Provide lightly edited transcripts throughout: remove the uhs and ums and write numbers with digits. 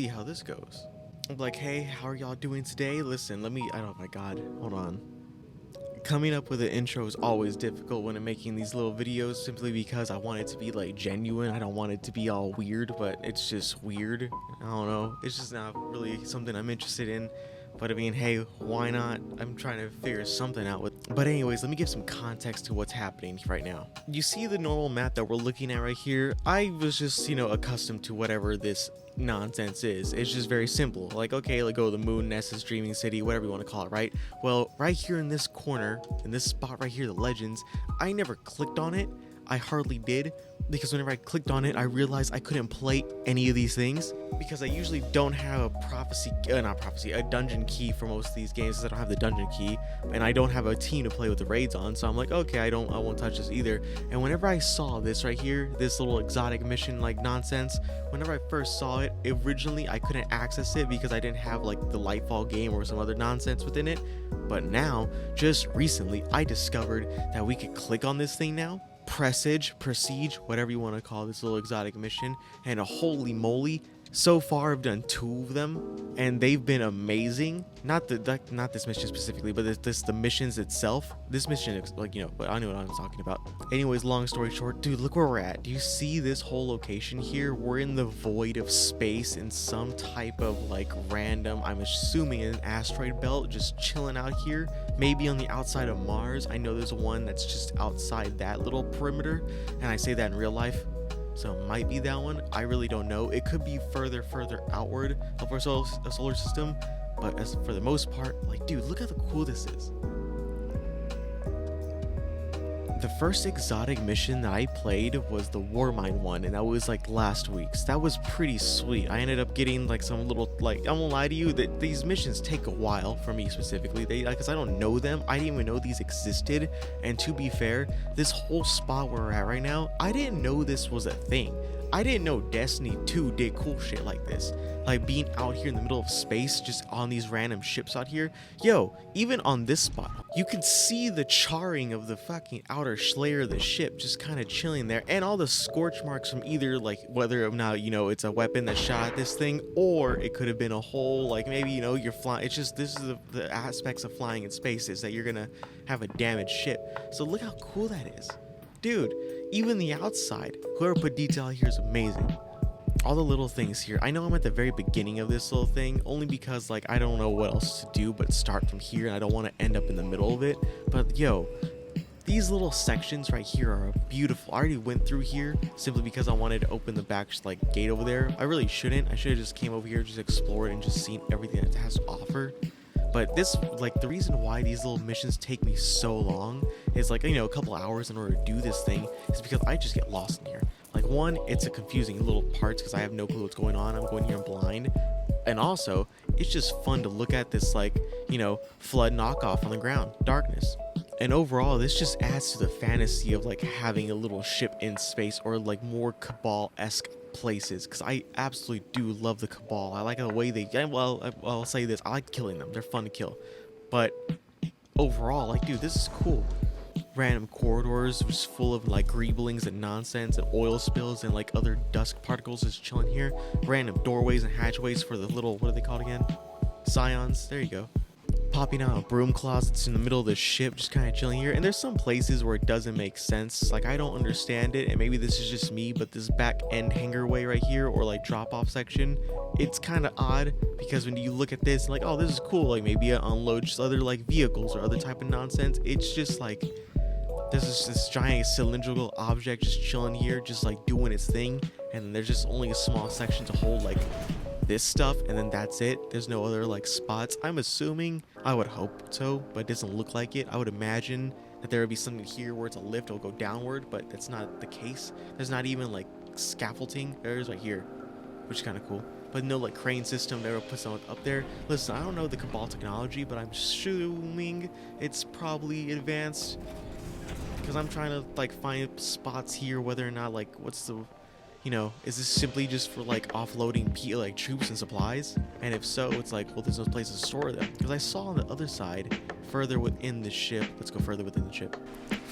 see how this goes. I'm like, hey, how are y'all doing today? Listen, oh my god, hold on. Coming up with an intro is always difficult when I'm making these little videos, simply because I want it to be like genuine. I don't want it to be all weird, but it's just weird. I don't know. It's just not really something I'm interested in. But I mean, hey, why not? I'm trying to figure something out with. But anyways, let me give some context to what's happening right now. You see the normal map that we're looking at right here? I was just, accustomed to whatever this nonsense is. It's just very simple. Like, okay, like go to the moon, Nessus, Dreaming City, whatever you want to call it, right? Well, right here in this corner, in this spot right here, the legends, I never clicked on it. I hardly did, because whenever I clicked on it, I realized I couldn't play any of these things because I usually don't have a dungeon key for most of these games, because I don't have the dungeon key, and I don't have a team to play with the raids on. So I'm like, okay, I won't touch this either. And whenever I saw this right here, this little exotic mission like nonsense, whenever I first saw it, originally I couldn't access it because I didn't have like the Lightfall game or some other nonsense within it. But now, just recently, I discovered that we could click on this thing now, presage, whatever you want to call this little exotic mission, and holy moly, so far I've done 2 of them and they've been amazing. Not this mission specifically, but the missions itself. This mission is like, but I know what I'm talking about. Anyways, long story short, dude, look where we're at. Do you see this whole location here? We're in the void of space in some type of like random, I'm assuming an asteroid belt, just chilling out here, maybe on the outside of Mars. I know there's one that's just outside that little perimeter, and I say that in real life, so it might be that one. I really don't know. It could be further outward of our solar system, but as for the most part, like, dude, look how cool this is. The first exotic mission that I played was the Warmind one, and that was like last week's. That was pretty sweet. I ended up getting like some little, like, I won't lie to you, that these missions take a while for me specifically. Because I don't know them. I didn't even know these existed. And to be fair, this whole spot where we're at right now, I didn't know this was a thing. I didn't know Destiny 2 did cool shit like this. Like being out here in the middle of space, just on these random ships out here. Yo, even on this spot, you can see the charring of the fucking outer layer of the ship just kind of chilling there. And all the scorch marks from either, like, whether or not, it's a weapon that shot at this thing, or it could have been a hole, like maybe, you're flying. It's just, this is the aspects of flying in space, is that you're gonna have a damaged ship. So look how cool that is. Dude, even the outside, whoever put detail here is amazing. All the little things here. I know I'm at the very beginning of this little thing, only because, like, I don't know what else to do but start from here, and I don't want to end up in the middle of it. But yo, these little sections right here are beautiful. I already went through here simply because I wanted to open the back, like, gate over there. I really shouldn't. I should have just came over here, just explored, and just seen everything that it has to offer. But this, like, the reason why these little missions take me so long is, like, a couple hours in order to do this thing, is because I just get lost in here. Like, one, it's a confusing little parts because I have no clue what's going on. I'm going here blind. And also, it's just fun to look at this, like, flood knockoff on the ground, darkness. And overall, this just adds to the fantasy of, like, having a little ship in space, or like more Cabal-esque places, because I absolutely do love the Cabal. I like the way I'll say this, I like killing them. They're fun to kill. But overall, like, dude, this is cool. Random corridors just full of, like, greeblings and nonsense and oil spills and, like, other dust particles just chilling here. Random doorways and hatchways for the little, what are they called again? Scions. There you go. Popping out of broom closets in the middle of the ship, just kind of chilling here. And there's some places where it doesn't make sense. Like, I don't understand it, and maybe this is just me, but this back end hangarway right here, or like drop off section, it's kind of odd, because when you look at this, like, oh, this is cool, like maybe it unloads other, like, vehicles or other type of nonsense. It's just like, there's this giant cylindrical object just chilling here, just like doing its thing, and there's just only a small section to hold, like, this stuff, and then that's it. There's no other, like, spots. I'm assuming, I would hope so, but it doesn't look like it. I would imagine that there would be something here where it's a lift, it'll go downward, but that's not the case. There's not even, like, scaffolding. There's right here, which is kind of cool, but no, like, crane system that would put someone up there. Listen, I don't know the Cabal technology, but I'm assuming it's probably advanced, because I'm trying to, like, find spots here, whether or not, like, what's the, is this simply just for, like, offloading like troops and supplies? And if so, it's like, well, there's no place to store them. Because I saw on the other side, further within the ship, let's go further within the ship.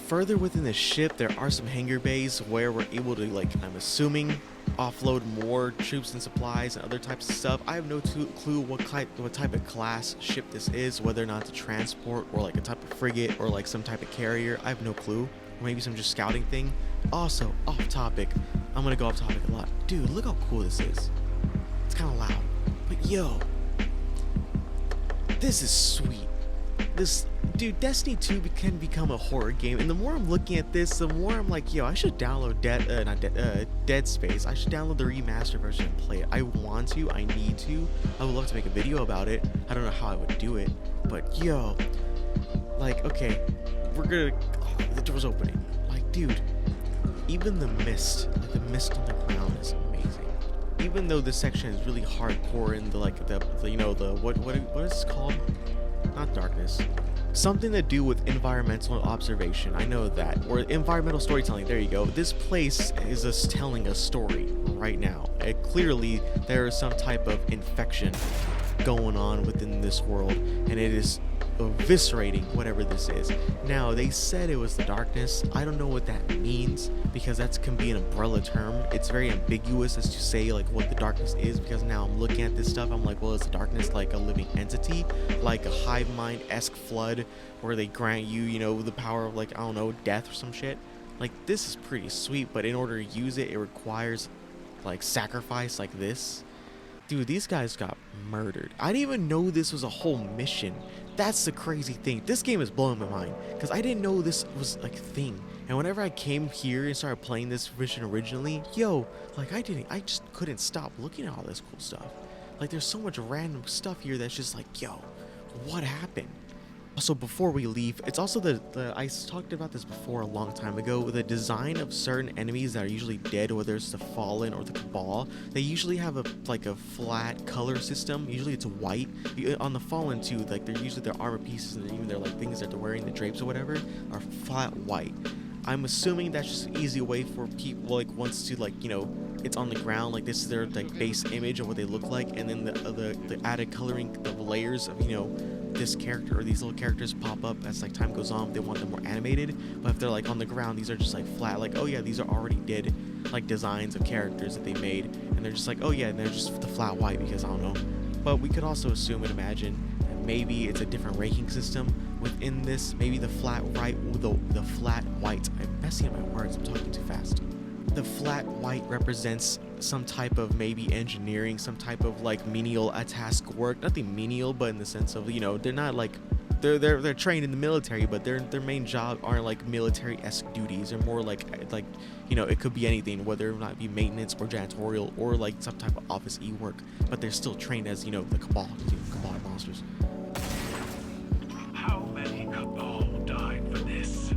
Further within the ship, there are some hangar bays where we're able to, like, I'm assuming, offload more troops and supplies and other types of stuff. I have no clue what type of class ship this is, whether or not it's a transport or like a type of frigate or like some type of carrier. I have no clue. Or maybe some just scouting thing. Also, off topic. I'm gonna go off topic a lot. Dude, look how cool this is. It's kind of loud, but yo, this is sweet. Dude, Destiny 2 can become a horror game, and the more I'm looking at this, the more I'm like, yo, I should download Dead Space. I should download the remastered version and play it. I want to, I need to. I would love to make a video about it. I don't know how I would do it, but yo, like, okay, the door's opening. Like, dude, even the mist, like the mist on the ground is amazing. Even though this section is really hardcore and what is it called? Not darkness. Something to do with environmental observation. I know that. Or environmental storytelling. There you go. This place is just telling a story right now. Clearly, there is some type of infection going on within this world, and it is eviscerating whatever this is. Now, they said it was the darkness. I don't know what that means, because that can be an umbrella term. It's very ambiguous as to say like what the darkness is, because now I'm looking at this stuff, I'm like, well, is the darkness like a living entity, like a hive mind-esque flood where they grant you, you know, the power of, like, I don't know, death or some shit? Like, this is pretty sweet, but in order to use it, it requires like sacrifice like this. Dude, these guys got murdered. I didn't even know this was a whole mission. That's the crazy thing. This game is blowing my mind, because I didn't know this was like a thing. And whenever I came here and started playing this mission originally, yo, like I just couldn't stop looking at all this cool stuff. Like, there's so much random stuff here that's just like, yo, what happened? Also, before we leave, it's also I talked about this before a long time ago, the design of certain enemies that are usually dead, whether it's the Fallen or the Cabal. They usually have a flat color system. Usually it's white. On the Fallen too, like their armor pieces and even their like things that they're wearing, the drapes or whatever, are flat white. I'm assuming that's just an easy way for people, like, once to, like, you know, it's on the ground, like this is their like base image of what they look like, and then the added coloring, the layers of, you know, this character or these little characters pop up as like time goes on. They want them more animated, but if they're like on the ground, these are just like flat, like, oh yeah, these are already dead, like designs of characters that they made, and they're just like, oh yeah, and they're just the flat white, because I don't know. But we could also assume and imagine that maybe it's a different ranking system within this. Maybe the flat white, the flat white, I'm messing up my words, I'm talking too fast. The flat white represents some type of maybe engineering, some type of like menial task work. Nothing menial, but in the sense of, you know, they're not like, they're trained in the military, but their main job aren't like military-esque duties. They're more like, you know, it could be anything, whether or not it be maintenance or janitorial or like some type of office work, but they're still trained as, you know, the Cabal, Cabal monsters. How many Cabal died for this?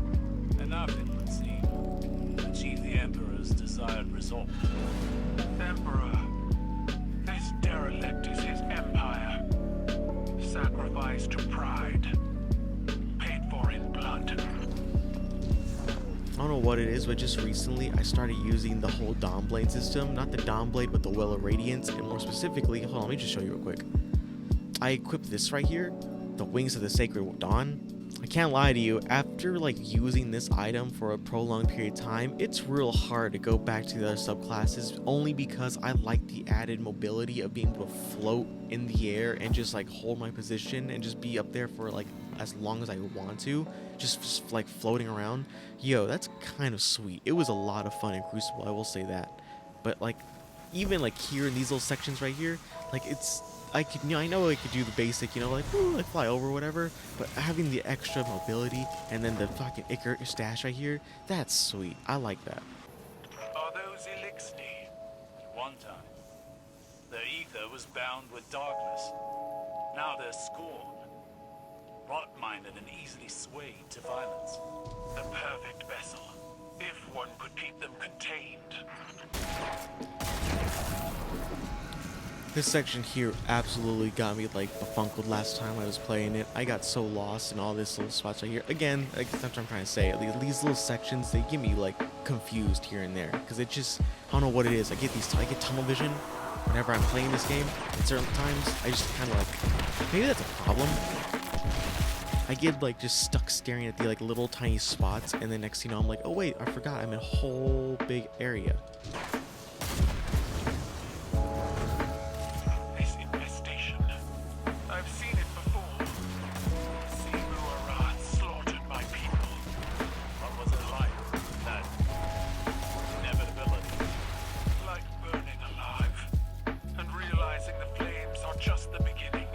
Enough, it would seem. Achieve the Emperor's desired result. Emperor, this derelict is his empire. Sacrificed to pride. Paid for in blood. I don't know what it is, but just recently I started using the whole Dawnblade system. Not the Dawnblade, but the Well of Radiance. And more specifically, hold on, let me just show you real quick. I equipped this right here, the Wings of the Sacred Dawn. I can't lie to you, after like using this item for a prolonged period of time, it's real hard to go back to the other subclasses, only because I like the added mobility of being able to float in the air and just like hold my position and just be up there for like as long as I want to, just like floating around. Yo, that's kind of sweet. It was a lot of fun in Crucible, I will say that. But like, even like here in these little sections right here, like I know I could do the basic, you know, like, ooh, like fly over or whatever, but having the extra mobility and then the fucking Icar stash right here, that's sweet. I like that. Are those Elixni? At one time, their ether was bound with darkness. Now they're scorn, rot-minded and easily swayed to violence. The perfect vessel, if one could keep them contained. This section here absolutely got me like befunkled last time I was playing it. I got so lost in all this little spots right here. Again, that's what I'm trying to say. These little sections, they get me like confused here and there, because it just, I don't know what it is. I get tunnel vision whenever I'm playing this game. At certain times, I just kind of like, maybe that's a problem. I get like just stuck staring at the like little tiny spots, and then next thing you know, I'm like, oh wait, I forgot I'm in a whole big area. This infestation. I've seen it before. Seymour rats slaughtered my people. What was it like? That inevitability. Like burning alive. And realizing the flames are just the beginning.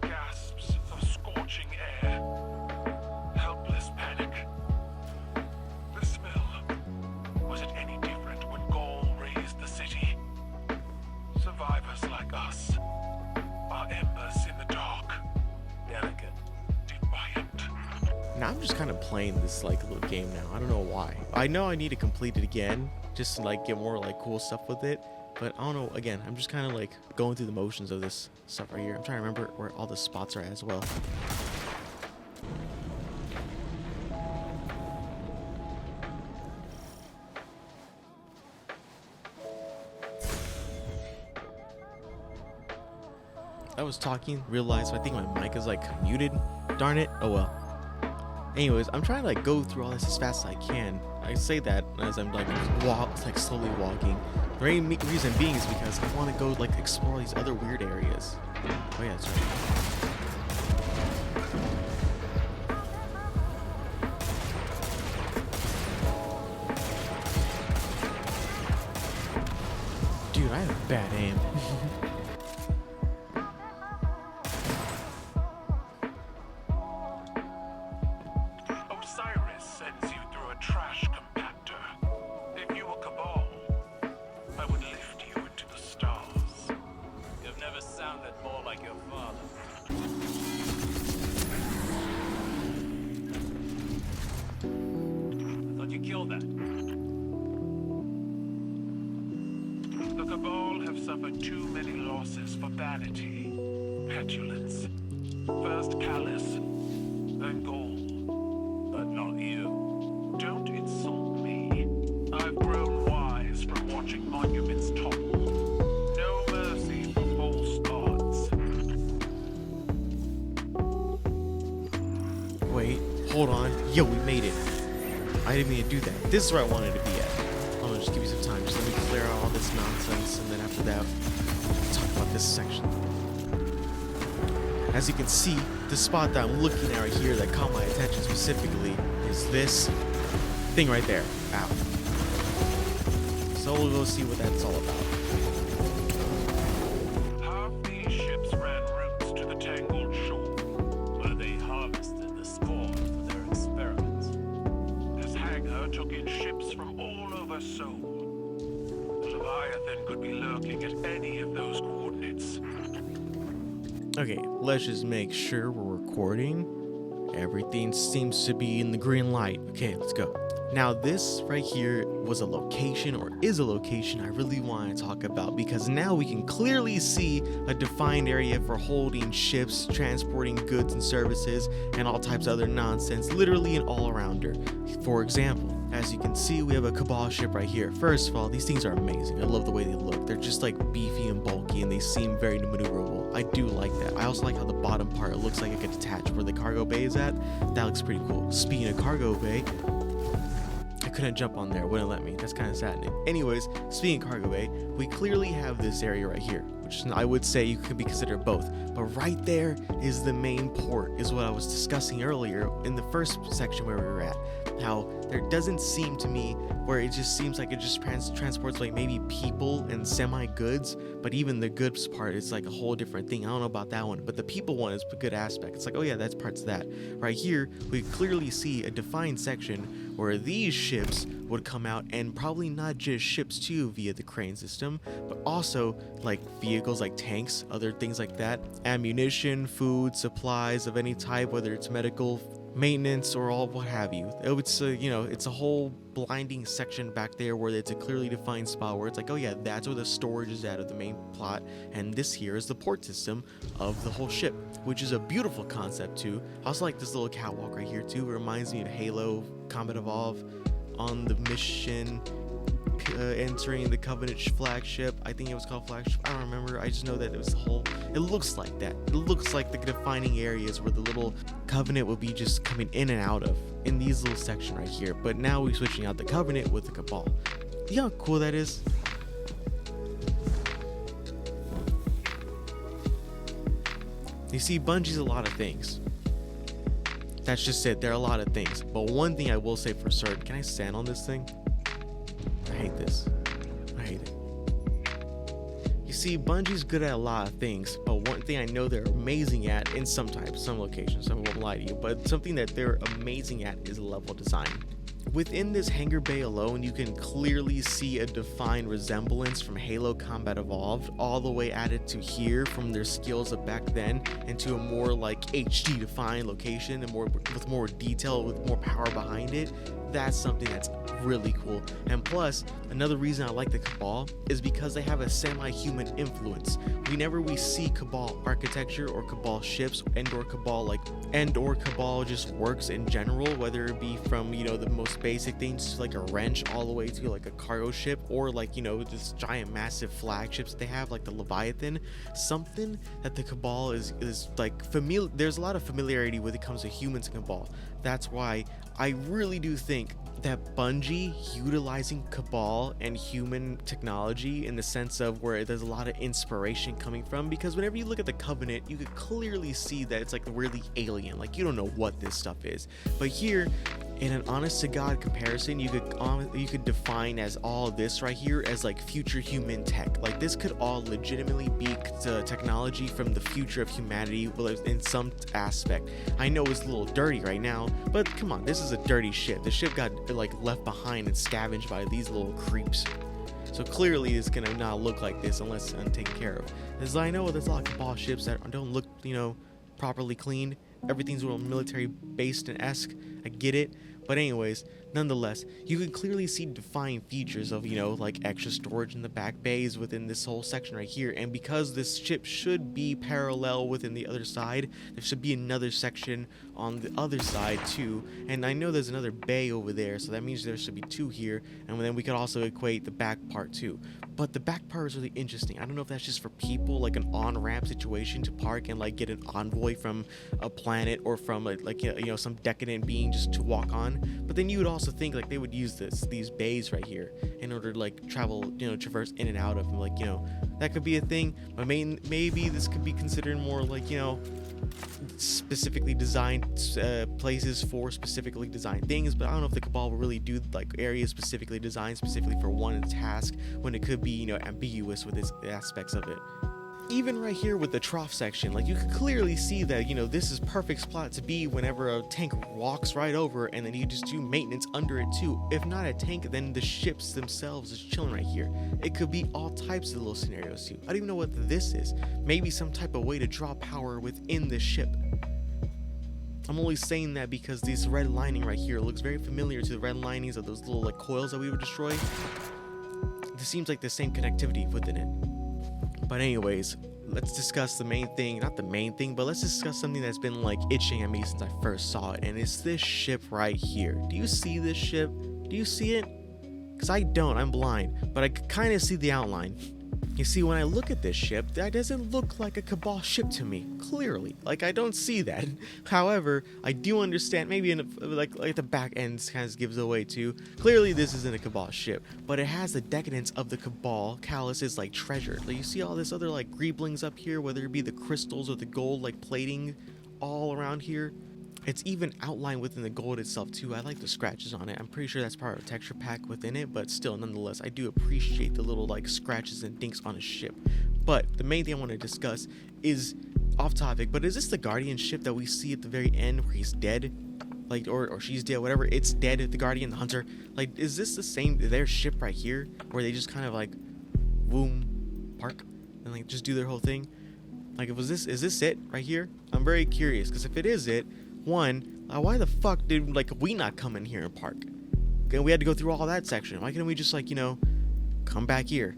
Gasps of scorching air. Helpless panic. The smell. Was it any different when Gaul raised the city? Survivors like us are embers in the dark. Delicate. Defiant. Now I'm just kind of playing this like little game now. I don't know why. I know I need to complete it again just to like get more like cool stuff with it. But I don't know, again, I'm just kind of like going through the motions of this stuff right here. I'm trying to remember where all the spots are at as well. I was talking, realized I think my mic is like muted. Darn it. Oh well. Anyways, I'm trying to like go through all this as fast as I can. I say that as I'm like slowly walking. The main reason being is because I want to go like explore these other weird areas. Oh yeah, that's right. Dude, I have bad aim. Osiris sends you through a trash compactor. If you were Cabal, I would lift you into the stars. You've never sounded more like your father. I thought you killed that. The Cabal have suffered too many losses for vanity, petulance. First Callus, then Gaul. But not you. Don't insult me. I've grown wise from watching monuments topple. No mercy for false gods. Wait, hold on. Yo, we made it. I didn't mean to do that. This is where I wanted to be at. I'm gonna just give you some time. Just let me clear out all this nonsense, and then after that, we'll talk about this section. As you can see, the spot that I'm looking at right here that caught my attention specifically is this thing right there. Ow. So we'll go see what that's all about. Half these ships ran routes to the tangled shore, where they harvested the spore for their experiments. This hangar took in ships from all over Seoul. The Leviathan could be lurking at any of those coordinates. Okay, let's just make sure we're recording. Everything seems to be in the green light. Okay, let's go. Now this right here was a location, or is a location, I really want to talk about, because now we can clearly see a defined area for holding ships, transporting goods and services, and all types of other nonsense, literally an all-arounder. For example, as you can see, we have a Cabal ship right here. First of all, these things are amazing. I love the way they look. They're just like beefy and bulky, and they seem very maneuverable. I do like that. I also like how the bottom part looks like it could detach where the cargo bay is at. That looks pretty cool. Speaking of cargo bay, I couldn't jump on there, wouldn't let me. That's kind of saddening. Anyways, speaking of cargo bay, we clearly have this area right here, which I would say you could be considered both. But right there is the main port, is what I was discussing earlier in the first section where we were at. How there doesn't seem to me where it just seems like it just transports like maybe people and semi-goods, but even the goods part is like a whole different thing. I don't know about that one, but the people one is a good aspect. It's like, oh yeah, that's parts of that. Right here, we clearly see a defined section where these ships would come out, and probably not just ships too via the crane system, but also like vehicles like tanks, other things like that, ammunition, food, supplies of any type, whether it's medical, maintenance, or all what have you. It's it's a whole blinding section back there where it's a clearly defined spot where it's like, oh yeah, that's where the storage is at of the main plot, and this here is the port system of the whole ship, which is a beautiful concept too. I also like this little catwalk right here too. It reminds me of Halo Combat Evolve on the mission entering the Covenant flagship. I think it was called flagship. I don't remember. I just know that it was the whole. It looks like that. It looks like the defining areas where the little Covenant will be just coming in and out of in these little section right here. But now we're switching out the Covenant with the Cabal. You know how cool that is? You see, Bungie's a lot of things. That's just it. There are a lot of things. But one thing I will say for certain, can I stand on this thing? I hate this. I hate it. You see, Bungie's good at a lot of things, but one thing I know they're amazing at in some locations, I won't lie to you, but something that they're amazing at is level design. Within this hangar bay alone, you can clearly see a defined resemblance from Halo Combat Evolved all the way added to here from their skills of back then into a more like HD defined location and with more detail, with more power behind it. That's something that's really cool. And plus, another reason I like the Cabal is because they have a semi-human influence. Whenever we see Cabal architecture or Cabal ships or Cabal just works in general, whether it be from, you know, the most basic things to like a wrench all the way to like a cargo ship, or like, you know, this giant massive flagships they have like the Leviathan, something that the Cabal is like familiar. There's a lot of familiarity when it comes to humans and Cabal. That's why I really do think that Bungie utilizing Cabal and human technology in the sense of where there's a lot of inspiration coming from, because whenever you look at the Covenant, you could clearly see that it's like really alien, like you don't know what this stuff is. But here, in an honest to God comparison, you could define as all this right here as like future human tech. Like this could all legitimately be technology from the future of humanity in some aspect. I know it's a little dirty right now, but come on, this is a dirty ship. The ship got like left behind and scavenged by these little creeps. So clearly it's gonna not look like this unless it's taken care of. As I know, there's a lot of Cabal ships that don't look, you know, properly cleaned. Everything's a little military based and esque. I get it. But anyways, nonetheless, you can clearly see defined features of, you know, like extra storage in the back bays within this whole section right here. And because this ship should be parallel within the other side, there should be another section on the other side too. And I know there's another bay over there, so that means there should be two here. And then we could also equate the back part too. But the back part is really interesting. I don't know if that's just for people, like an on-ramp situation to park and like get an envoy from a planet or from some decadent being just to walk on. But then you would also think like they would use these bays right here in order to like traverse in and out of them. Like, you know, that could be a thing. But maybe this could be considered more like, you know, specifically designed places for specifically designed things. But I don't know if the Cabal will really do like areas specifically designed specifically for one task when it could be, you know, ambiguous with its aspects of it. Even right here with the trough section, like you can clearly see that, you know, this is perfect spot to be whenever a tank walks right over, and then you just do maintenance under it too. If not a tank, then the ships themselves is chilling right here. It could be all types of little scenarios too. I don't even know what this is. Maybe some type of way to draw power within the ship. I'm only saying that because this red lining right here looks very familiar to the red linings of those little like coils that we would destroy. This seems like the same connectivity within it. But anyways, let's discuss the main thing. Not the main thing, but let's discuss something that's been like itching at me since I first saw it. And it's this ship right here. Do you see this ship? Do you see it? Because I don't, I'm blind. But I kind of see the outline. You see, when I look at this ship, that doesn't look like a Cabal ship to me, clearly. Like, I don't see that. However, I do understand, maybe like the back end kind of gives away too. Clearly, this isn't a Cabal ship, but it has the decadence of the Cabal. Callus is like treasure. Like, you see all this other like greeblings up here, whether it be the crystals or the gold like plating all around here. It's even outlined within the gold itself too. I like the scratches on it. I'm pretty sure that's part of a texture pack within it, but still, nonetheless, I do appreciate the little like scratches and dinks on a ship. But the main thing I want to discuss is off topic, but is this the Guardian ship that we see at the very end where he's dead? Like, or she's dead, whatever, it's dead, the Guardian, the Hunter. Like, is this the same, their ship right here, where they just kind of like, boom, park, and like just do their whole thing? Like, is this it right here? I'm very curious, because if it is it, one, why the fuck did like we not come in here and park? Okay, we had to go through all that section. Why couldn't we just like, you know, come back here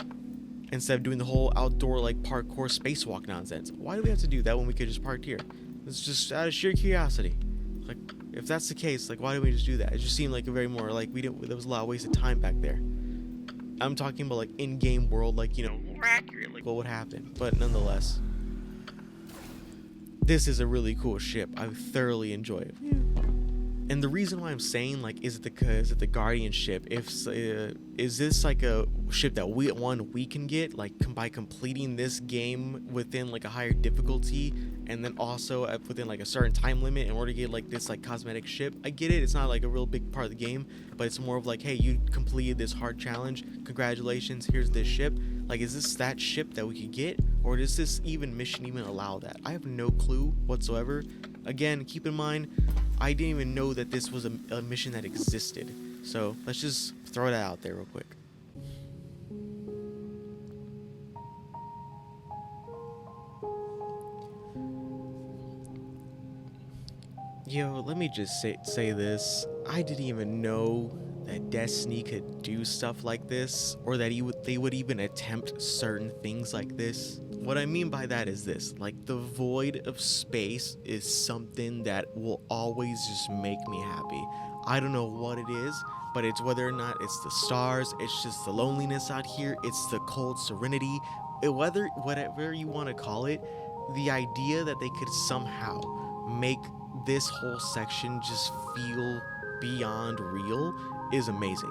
instead of doing the whole outdoor like parkour spacewalk nonsense? Why do we have to do that when we could just park here? It's just out of sheer curiosity. Like, if that's the case, like, why did we just do that? It just seemed like a very more like there was a lot of wasted time back there. I'm talking about like in-game world, like, you know, more accurate, like what would happen. But nonetheless, this is a really cool ship. I thoroughly enjoy it. And the reason why I'm saying, like, is it the Guardian ship? Is this like a ship that we can get, like, by completing this game within like a higher difficulty, and then also within like a certain time limit in order to get like this like cosmetic ship? I get it. It's not like a real big part of the game, but it's more of like, hey, you completed this hard challenge. Congratulations. Here's this ship. Like, is this that ship that we could get, or does this mission even allow that? I have no clue whatsoever. Again, keep in mind, I didn't even know that this was a mission that existed. So let's just throw that out there real quick. Yo, let me just say this. I didn't even know that Destiny could do stuff like this, or that they would even attempt certain things like this. What I mean by that is this, like, the void of space is something that will always just make me happy. I don't know what it is, but it's whether or not it's the stars, it's just the loneliness out here, it's the cold serenity, whatever you want to call it, the idea that they could somehow make this whole section just feel beyond real is amazing.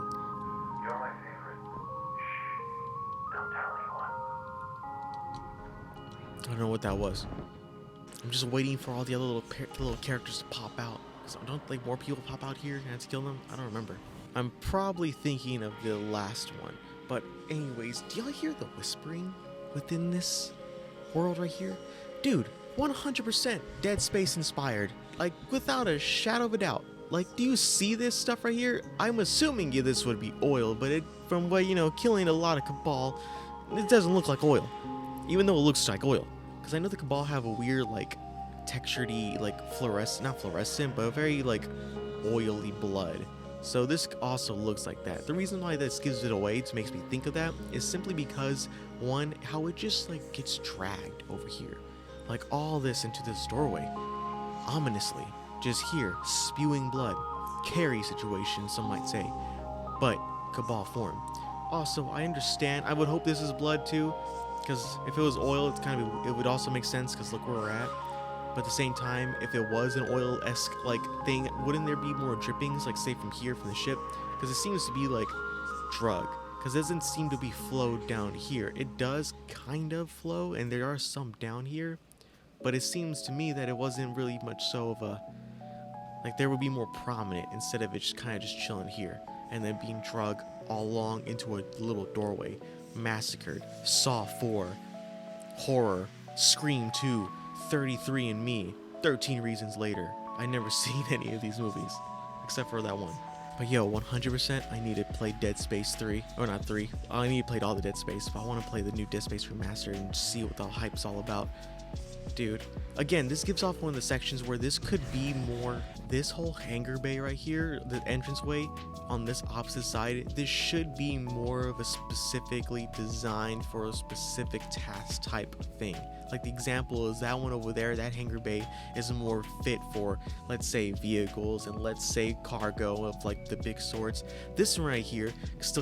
You're my favorite. Shh. Don't tell anyone. I don't know what that was. I'm just waiting for all the other little characters to pop out. Don't like more people pop out here and I have to kill them? I don't remember. I'm probably thinking of the last one. But anyways, do y'all hear the whispering within this world right here? Dude, 100% Dead Space inspired. Like, without a shadow of a doubt. Like, do you see this stuff right here? I'm assuming this would be oil, but from what, you know, killing a lot of Cabal, it doesn't look like oil. Even though it looks like oil. Because I know the Cabal have a weird, like, textured-y, like, not fluorescent, but a very, like, oily blood. So this also looks like that. The reason why this gives it away, to makes me think of that, is simply because, one, how it just, like, gets dragged over here. Like, all this into this doorway. Ominously. Just here, spewing blood. Carry situation, some might say. But, Cabal form. Also, I understand, I would hope this is blood too, because if it was oil, it would also make sense, because look where we're at. But at the same time, if it was an oil-esque like thing, wouldn't there be more drippings, like say from here, from the ship? Because it seems to be like drug, because it doesn't seem to be flowed down here. It does kind of flow, and there are some down here, but it seems to me that it wasn't really much so of a, like, there would be more prominent instead of it just kind of just chilling here and then being drug all along into a little doorway. Massacred, Saw 4, Horror, Scream 2, 33 and Me, 13 Reasons Later. I never seen any of these movies except for that one. But yo, 100% I need to play Dead Space 3, or not 3. I need to play all the Dead Space if I want to play the new Dead Space Remastered and see what the hype's all about. Dude, again, this gives off one of the sections where this could be more, this whole hangar bay right here, the entranceway on this opposite side, this should be more of a specifically designed for a specific task type thing. Like the example is that one over there, that hangar bay is more fit for, let's say, vehicles and let's say cargo of like the big sorts. This one right here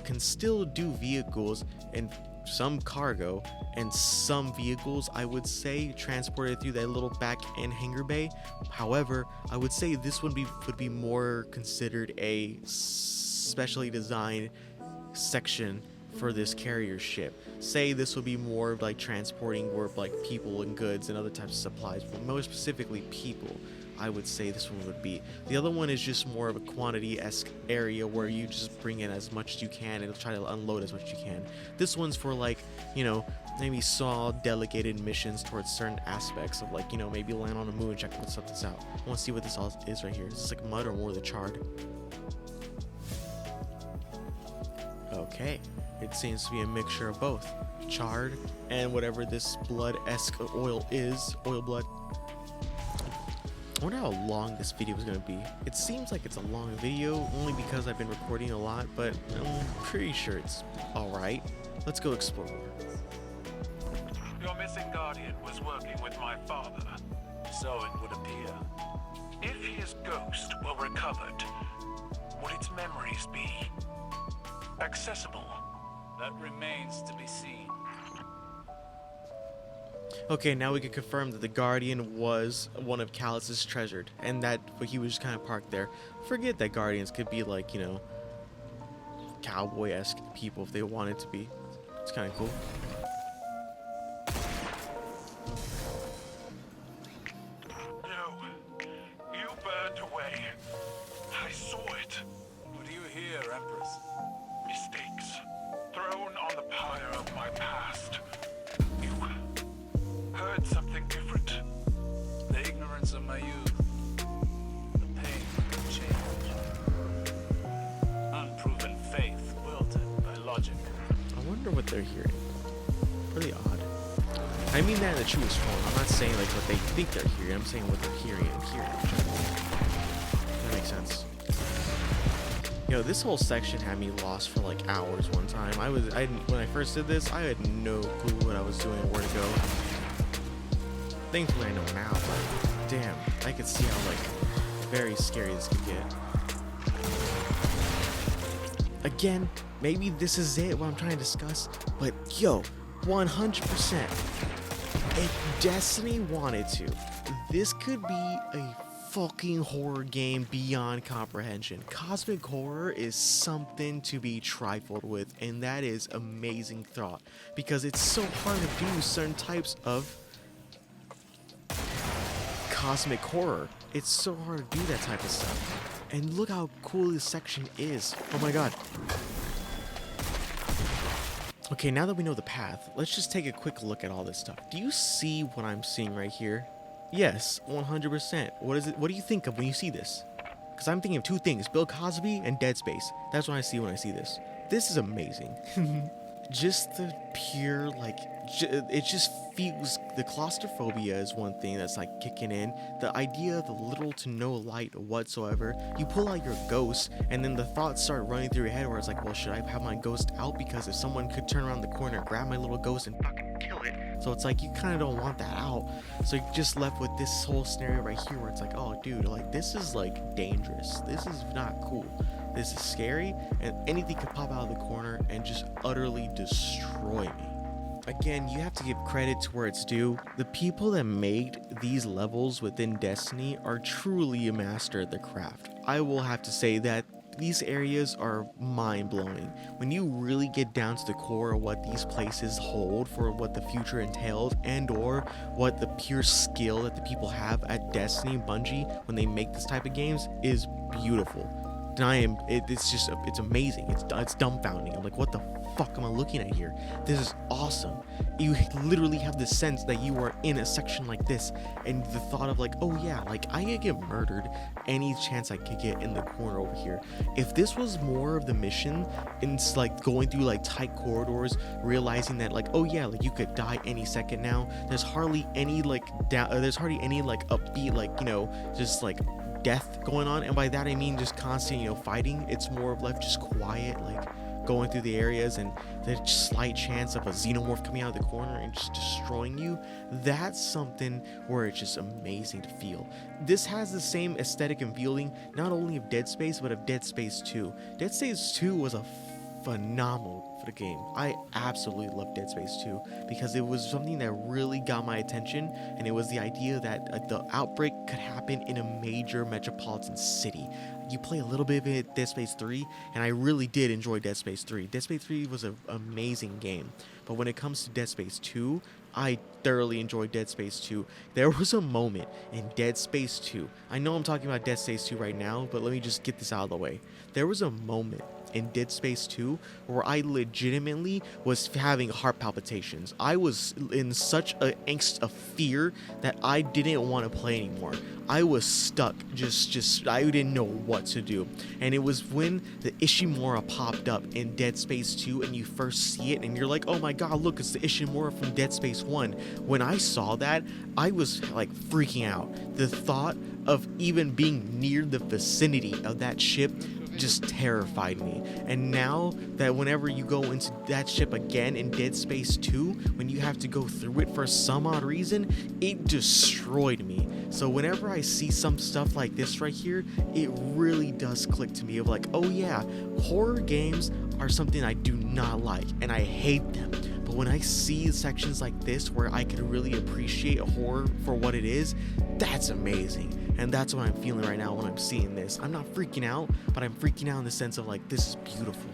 can still do vehicles and some cargo and some vehicles, I would say, transported through that little back end hangar bay. However, I would say this would be more considered a specially designed section for this carrier ship. Say this would be more of like transporting more of like people and goods and other types of supplies, but more specifically people, I would say this one would be. The other one is just more of a quantity-esque area where you just bring in as much as you can and try to unload as much as you can. This one's for like, you know, maybe small delegated missions towards certain aspects of like, you know, maybe land on the moon and check what something's out. I want to see what this all is right here. Is this like mud or more of the charred? Okay, it seems to be a mixture of both. Charred and whatever this blood-esque oil is, oil blood. I wonder how long this video is going to be. It seems like it's a long video, only because I've been recording a lot, but I'm pretty sure it's alright. Let's go explore more. Your missing guardian was working with my father, so it would appear. If his ghost were recovered, would its memories be accessible? That remains to be seen. Okay, now we can confirm that the Guardian was one of Calus's treasured, and that he was just kind of parked there. Forget that Guardians could be like, you know, cowboy-esque people if they wanted to be. It's kind of cool. No, you burned away. I saw it. What do you hear, Empress? Mistakes thrown on the pyre of my past. You heard something different. The ignorance of my youth. The pain of change. Unproven faith wilted by logic. I wonder what they're hearing. Pretty odd. I mean that in the truest form. I'm not saying like what they think they're hearing. I'm saying what they're hearing and hearing. That makes sense. You know, this whole section had me lost for like hours one time. When I first did this, I had no clue what I was doing, where to go. Thankfully I know now, but damn, I could see how like very scary this could get. Again, maybe this is it, what I'm trying to discuss, but yo, 100%, if Destiny wanted to, this could be a fucking horror game beyond comprehension. Cosmic horror is something to be trifled with, and that is amazing thought, because it's so hard to do certain types of cosmic horror. It's so hard to do that type of stuff. And look how cool this section is. Oh my god. Okay, now that we know the path, let's just take a quick look at all this stuff. Do you see what I'm seeing right here? Yes, 100%. What is it? What do you think of when you see this? Because I'm thinking of two things, Bill Cosby and Dead Space. That's what I see when I see this. This is amazing. Just the pure, like, it just feels, the claustrophobia is one thing that's like kicking in. The idea of the little to no light whatsoever. You pull out your ghost, and then the thoughts start running through your head where it's like, well, should I have my ghost out? Because if someone could turn around the corner, grab my little ghost and fucking kill it. So it's like, you kind of don't want that out. So you're just left with this whole scenario right here where it's like, oh, dude, like, this is like dangerous. This is not cool. This is scary, and anything could pop out of the corner and just utterly destroy me. Again, you have to give credit to where it's due. The people that made these levels within Destiny are truly a master at the craft. I will have to say that these areas are mind-blowing. When you really get down to the core of what these places hold for what the future entails, and or what the pure skill that the people have at Destiny and Bungie when they make this type of games is beautiful. And it's amazing. It's dumbfounding. I'm like, what the fuck am I looking at here? This is awesome. You literally have the sense that you are in a section like this, and the thought of like, oh yeah, like I could get murdered any chance I could get in the corner over here. If this was more of the mission, and it's like going through like tight corridors, realizing that like, oh yeah, like you could die any second now. There's hardly any like upbeat, like, you know, just like death going on, and by that I mean just constant, you know, fighting. It's more of like just quiet, like going through the areas, and the slight chance of a xenomorph coming out of the corner and just destroying you. That's something where it's just amazing to feel. This has the same aesthetic and feeling not only of Dead Space, but of Dead Space 2. Dead Space 2 was a phenomenal for the game. I absolutely love Dead Space 2 because it was something that really got my attention, and it was the idea that the outbreak could happen in a major metropolitan city. You play a little bit of it, Dead Space 3, and I really did enjoy Dead Space 3. Dead Space 3 was an amazing game, but when it comes to Dead Space 2, I thoroughly enjoyed Dead Space 2. There was a moment in Dead Space 2, I know I'm talking about Dead Space 2 right now, but let me just get this out of the way. There was a moment in Dead Space 2 where I legitimately was having heart palpitations. I was in such an angst of fear that I didn't want to play anymore. I was stuck, just I didn't know what to do. And it was when the Ishimura popped up in Dead Space 2 and you first see it and you're like, oh my god, look, it's the Ishimura from Dead Space 1. When I saw that, I was like freaking out. The thought of even being near the vicinity of that ship just terrified me. And now that whenever you go into that ship again in Dead Space 2, when you have to go through it for some odd reason, it destroyed me. So whenever I see some stuff like this right here, it really does click to me of like, oh yeah, horror games are something I do not like and I hate them. But when I see sections like this where I can really appreciate horror for what it is, that's amazing. And that's what I'm feeling right now when I'm seeing this. I'm not freaking out, but I'm freaking out in the sense of like, this is beautiful.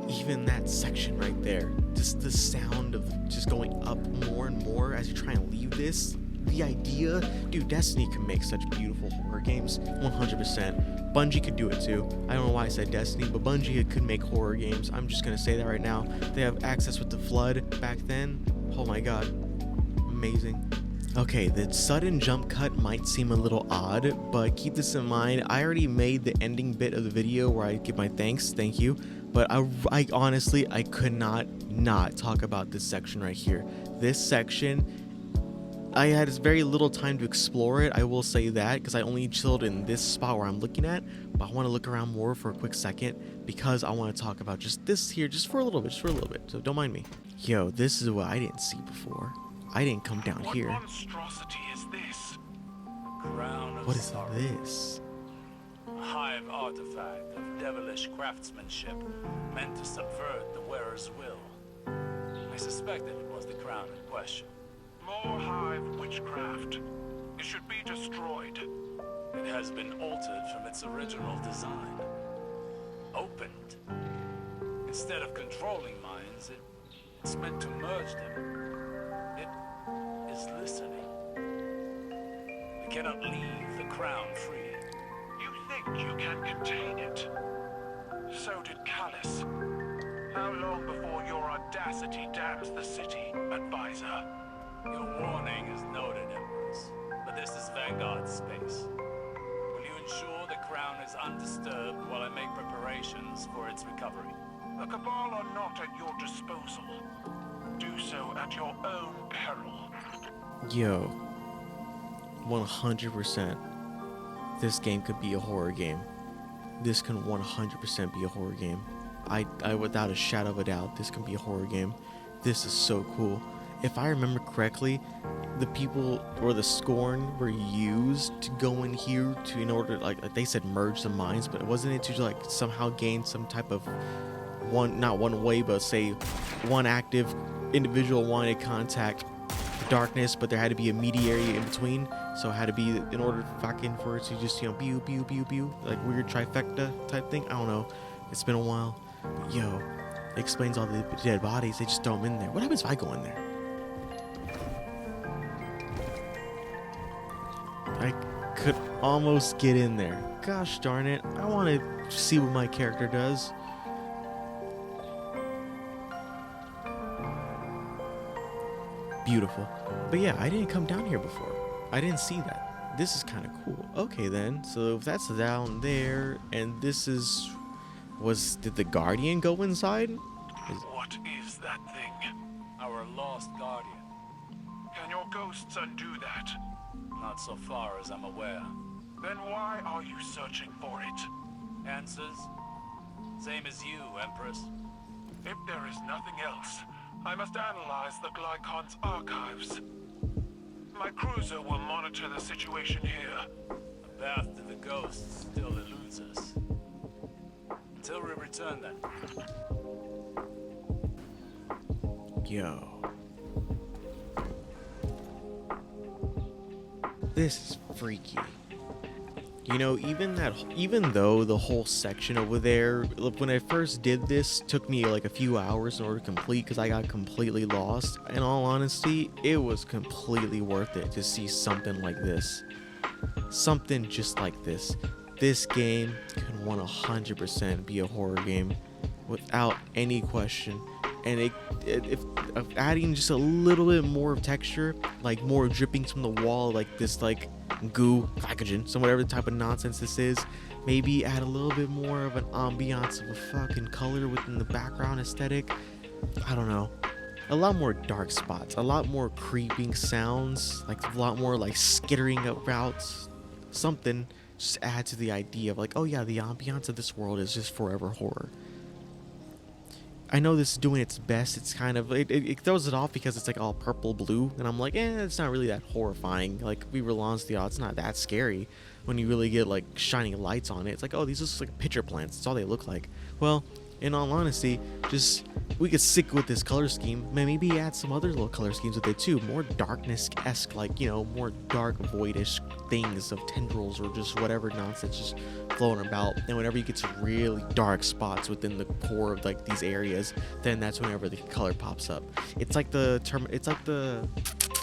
Even that section right there, just the sound of just going up more and more as you try and leave this, the idea, dude, Destiny can make such beautiful horror games, 100%. Bungie could do it too. I don't know why I said Destiny, but Bungie could make horror games. I'm just gonna say that right now. They have access with the Flood back then. Oh my god, amazing. Okay, the sudden jump cut might seem a little odd, but keep this in mind. I already made the ending bit of the video where I give my thank you, but I honestly, I could not talk about this section right here. This section, I had very little time to explore it, I will say that, because I only chilled in this spot where I'm looking at, but I want to look around more for a quick second, because I want to talk about just this here, just for a little bit, so don't mind me. Yo, this is what I didn't see before. I didn't come down here. What monstrosity is this? A crown of What is sorrow. this? A hive artifact of devilish craftsmanship meant to subvert the wearer's will. I suspected it was the crown in question. More hive witchcraft. It should be destroyed. It has been altered from its original design. Opened. Instead of controlling minds, it's meant to merge them. It is listening. We cannot leave the crown free. You think you can contain it? So did Callus. How long before your audacity damns the city, advisor? Your warning is noted, Empress, but this is Vanguard's space. Will you ensure the crown is undisturbed while I make preparations for its recovery? The Cabal are not at your disposal. Do so at your own peril. Yo, 100%. This game could be a horror game. This can 100% be a horror game. I without a shadow of a doubt, this can be a horror game. This is so cool. If I remember correctly, the people or the Scorn were used to go in here to, in order, like they said, merge the minds, but wasn't it to like somehow gain some type of not one way, but say one active individual wanted to contact the darkness, but there had to be a mediary in between, so it had to be in order fucking for it to just, you know, pew pew pew pew, like weird trifecta type thing. I don't know, it's been a while, but yo, it explains all the dead bodies. They just throw them in there. What happens if I go in there? I could almost get in there. Gosh darn it, I want to see what my character does. Beautiful. But yeah, I didn't come down here before. I didn't see that. This is kind of cool. Okay then, so if that's down there, and this is... did the Guardian go inside? What is that thing? Our lost guardian. Can your ghosts undo that? Not so far as I'm aware. Then why are you searching for it? Answers? Same as you, Empress. If there is nothing else, I must analyze the Glycon's archives. My cruiser will monitor the situation here. The path to the ghosts still eludes us. Until we return then. Yo. This is freaky. You know, even though the whole section over there, look, when I first did this, took me like a few hours in order to complete because I got completely lost. In all honesty, it was completely worth it to see something like this. Something just like this. This game can 100% be a horror game without any question. and if adding just a little bit more of texture, like more drippings from the wall, like this like goo, glycogen, some whatever type of nonsense this is. Maybe add a little bit more of an ambiance of a fucking color within the background aesthetic. I don't know. A lot more dark spots, a lot more creeping sounds, like a lot more like skittering about something. Just add to the idea of like, oh yeah, the ambiance of this world is just forever horror. I know this is doing its best. It's kind of it throws it off because it's like all purple blue, and I'm like, it's not really that horrifying. Like we relance the odds, not that scary when you really get like shining lights on it. It's like, oh, these are just like pitcher plants. That's all they look like. Well, in all honesty, just we could stick with this color scheme. Maybe add some other little color schemes with it too. More darkness-esque, like, you know, more dark voidish things of tendrils or just whatever nonsense just flowing about. And whenever you get to really dark spots within the core of like these areas, then that's whenever the color pops up. It's like the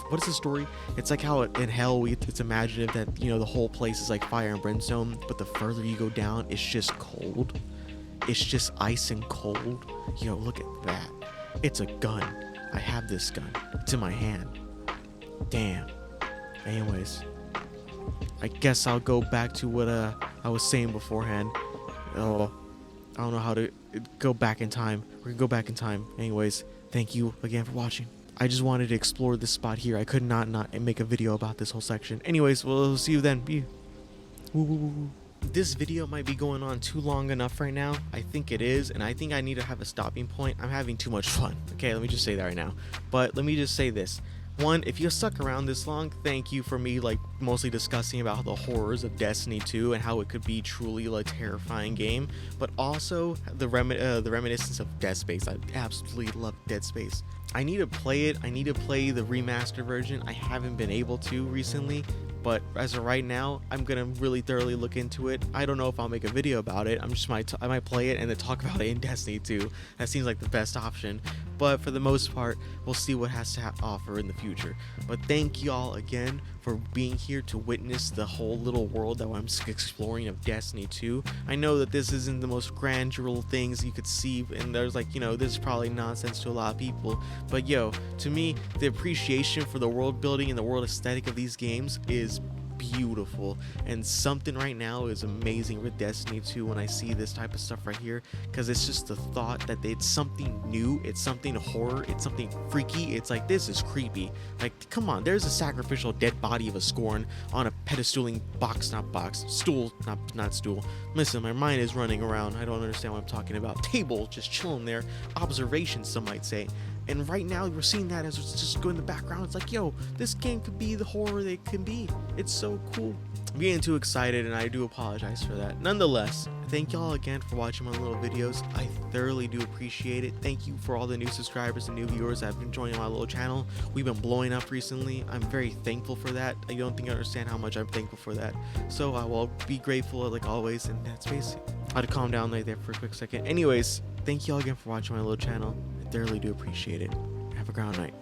what is the story? It's like how in hell it's imaginative that, you know, the whole place is like fire and brimstone, but the further you go down, it's just cold. It's just ice and cold. You know, look at that. It's a gun. I have this gun. It's in my hand. Damn. Anyways, I guess I'll go back to what I was saying beforehand. Oh, I don't know how to go back in time. We're gonna go back in time. Anyways, thank you again for watching. I just wanted to explore this spot here. I could not make a video about this whole section. Anyways, we'll see you then. Woo, woo, woo. This video might be going on too long enough right now. I think it is, and I think I need to have a stopping point. I'm having too much fun. Okay, let me just say that right now. But let me just say this. One, if you stuck around this long, thank you for me like mostly discussing about the horrors of Destiny 2 and how it could be truly like a terrifying game, but also the reminiscence of Dead Space. I absolutely love Dead Space. I need to play it. I need to play the remastered version. I haven't been able to recently, but as of right now, I'm gonna really thoroughly look into it. I don't know if I'll make a video about it. I might play it and then talk about it in Destiny 2. That seems like the best option. But for the most part, we'll see what has to offer in the future. But thank y'all again for being here to witness the whole little world that I'm exploring of Destiny 2. I know that this isn't the most grandeur things you could see, and there's like, you know, this is probably nonsense to a lot of people. But yo, to me, the appreciation for the world building and the world aesthetic of these games is beautiful, and something right now is amazing with Destiny 2 when I see this type of stuff right here, because it's just the thought that it's something new, it's something horror, it's something freaky. It's like, this is creepy. Like, come on, there's a sacrificial dead body of a Scorn on a pedestaling stool, not stool. Listen, my mind is running around. I don't understand what I'm talking about. Table just chilling there, observation some might say. And right now we're seeing that as it's just going in the background. It's like, yo, this game could be the horror they can be. It's so cool. I'm getting too excited, and I do apologize for that. Nonetheless, thank y'all again for watching my little videos. I thoroughly do appreciate it. Thank you for all the new subscribers and new viewers that have been joining my little channel. We've been blowing up recently. I'm very thankful for that. I don't think you understand how much I'm thankful for that. So I will be grateful like always, and that's basically. I had to calm down right there for a quick second. Anyways, thank y'all again for watching my little channel. I thoroughly do appreciate it. Have a grand night.